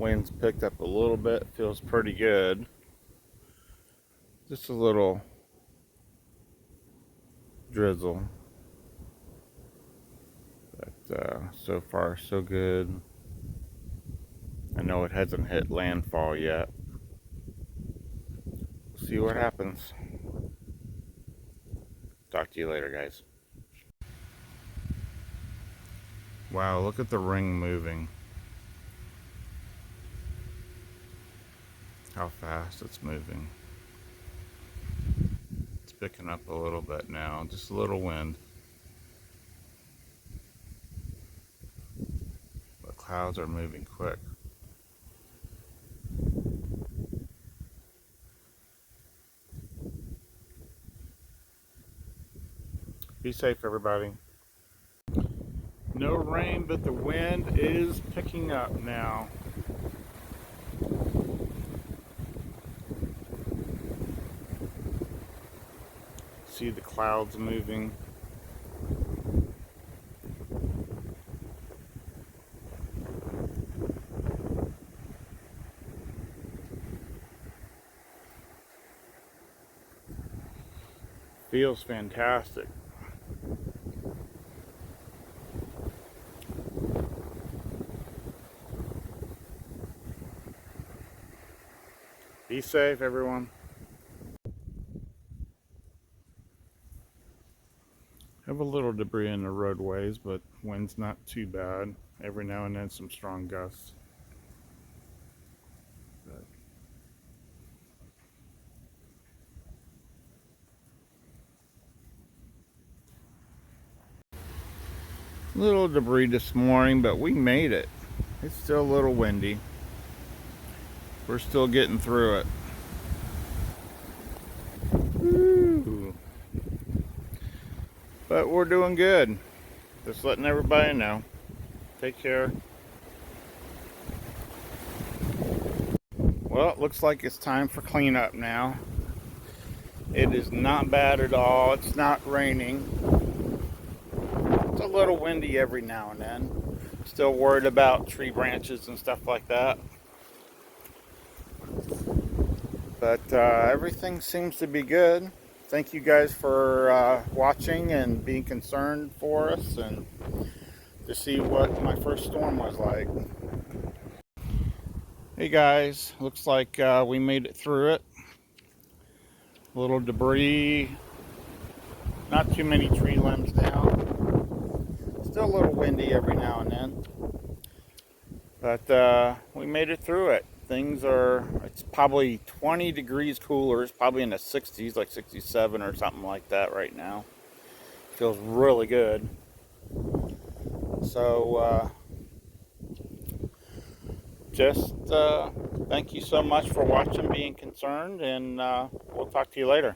Wind's picked up a little bit, feels pretty good. Just a little drizzle. But so far so good. I know it hasn't hit landfall yet. We'll see what happens. Talk to you later, guys. Wow, look at the ring moving. How fast it's moving. It's picking up a little bit now, just a little wind. But clouds are moving quick. Be safe, everybody. No rain, but the wind is picking up now. See the clouds moving. Feels fantastic. Be safe, everyone. Have a little debris in the roadways, but wind's not too bad. Every now and then some strong gusts. Little debris this morning, but we made it. It's still a little windy. We're still getting through it. Woo. But we're doing good. Just letting everybody know. Take care. Well, it looks like it's time for cleanup now. It is not bad at all. It's not raining. It's a little windy every now and then. Still worried about tree branches and stuff like that. But everything seems to be good. Thank you guys for watching and being concerned for us and to see what my first storm was like. Hey guys, looks like we made it through it. A little debris, not too many tree limbs now. Still a little windy every now and then. But we made it through it. It's probably 20 degrees cooler. It's probably in the 60s, like 67 or something like that right now. Feels really good. So, just thank you so much for watching, being concerned, and we'll talk to you later.